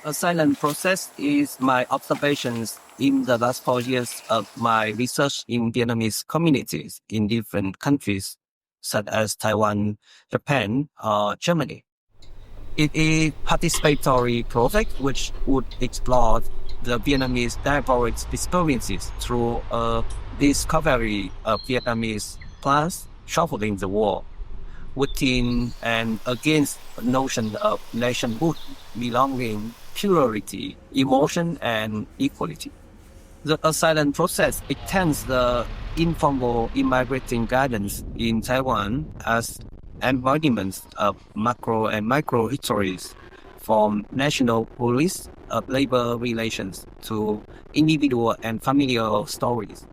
A silent process is my observations in the last 4 years of my research in Vietnamese communities in different countries, such as Taiwan, Japan, or Germany. It is a participatory project which would explore the Vietnamese diverse experiences through a discovery of Vietnamese plants traveling the world, within and against the notion of nationhood, belonging, plurality, emotion, and equality. The asylum process extends the informal immigrating gardens in Taiwan as embodiments of macro and micro histories, from national police of labor relations to individual and familial stories.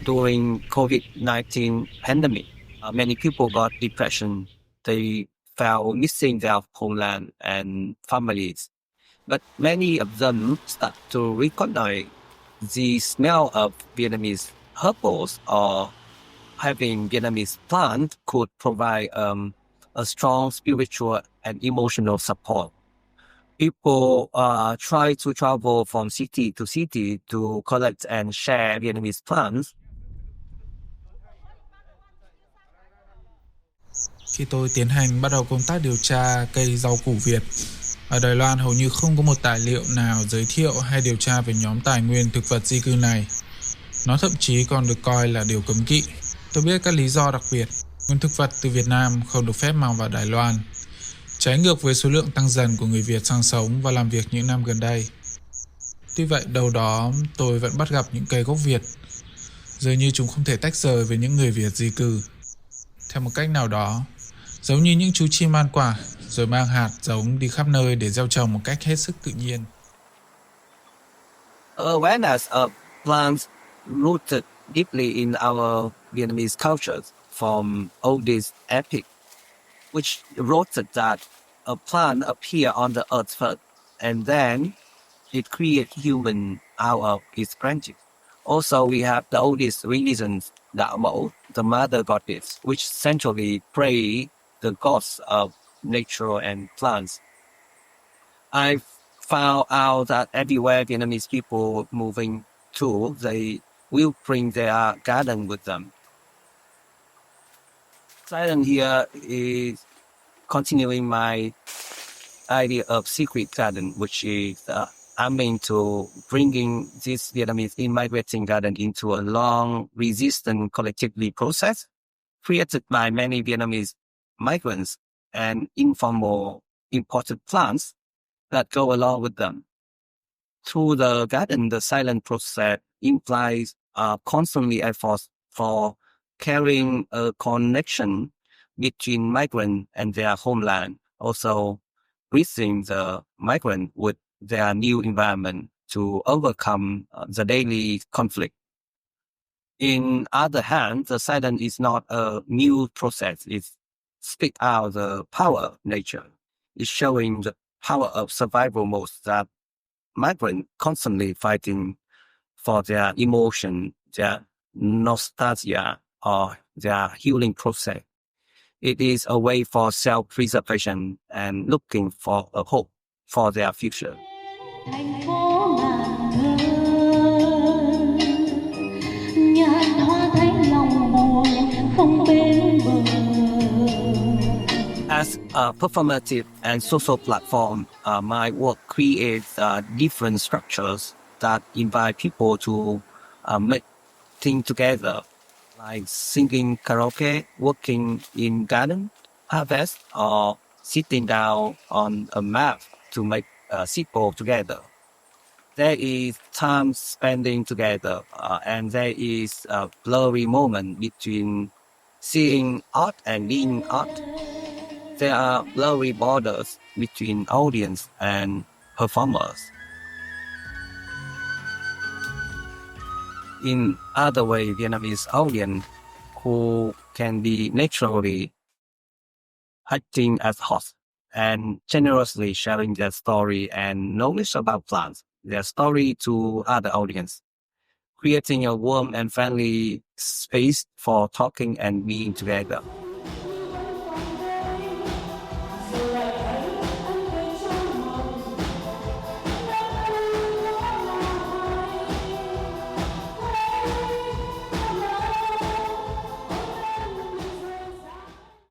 During COVID-19 pandemic, many people got depression. They felt missing their homeland and families. But many of them start to recognize the smell of Vietnamese herbals or having Vietnamese plant could provide a strong spiritual and emotional support. People try to travel from city to city to collect and share Vietnamese plants. Khi tôi tiến hành bắt đầu công tác điều tra cây rau củ Việt, ở Đài Loan hầu như không có một tài liệu nào giới thiệu hay điều tra về nhóm tài nguyên thực vật di cư này. Nó thậm chí còn được coi là điều cấm kỵ. Tôi biết các lý do đặc biệt, nguồn thực vật từ Việt Nam không được phép mang vào Đài Loan, trái ngược với số lượng tăng dần của người Việt sang sống và làm việc những năm gần đây. Tuy vậy, đâu đó tôi vẫn bắt gặp những cây gốc Việt, dường như chúng không thể tách rời với những người Việt di cư. Theo một cách nào đó, giống như những chú chim ăn quả, rồi mang hạt giống đi khắp nơi để gieo trồng một cách hết sức tự nhiên. Awareness of plants rooted deeply in our Vietnamese cultures from oldest epic, which wrote that a plant appear on the earth first, and then it create human out of its branches. Also, we have the oldest religions, Đạo Mẫu, the mother goddess, which centrally pray the gods of nature and plants. I found out that everywhere Vietnamese people moving to, they will bring their garden with them. Silent here is continuing my idea of secret garden, which is aiming to bringing this Vietnamese immigrating garden into a long, resistant collectively process created by many Vietnamese migrants and informal imported plants that go along with them. Through the garden, the silent process implies constantly efforts for carrying a connection between migrant and their homeland, also bridging the migrant with their new environment to overcome the daily conflict. In other hand, the silence is not a new process. It speaks out the power of nature. It's showing the power of survival modes that migrants constantly fighting for their emotion, their nostalgia, or their healing process. It is a way for self-preservation and looking for a hope for their future. Thành phố ngàn thơ, nhàn hoa thấy lòng buồn không bên bờ. As a performative and social platform, my work creates different structures that invite people to make things together, like singing karaoke, working in garden, harvest, or sitting down on a mat to make a sequel together. There is time spending together, and there is a blurry moment between seeing art and being art. There are blurry borders between audience and performers. In other way, Vietnamese audience who can be naturally acting as hosts and generously sharing their story and knowledge about plants, their story to other audience, creating a warm and friendly space for talking and being together.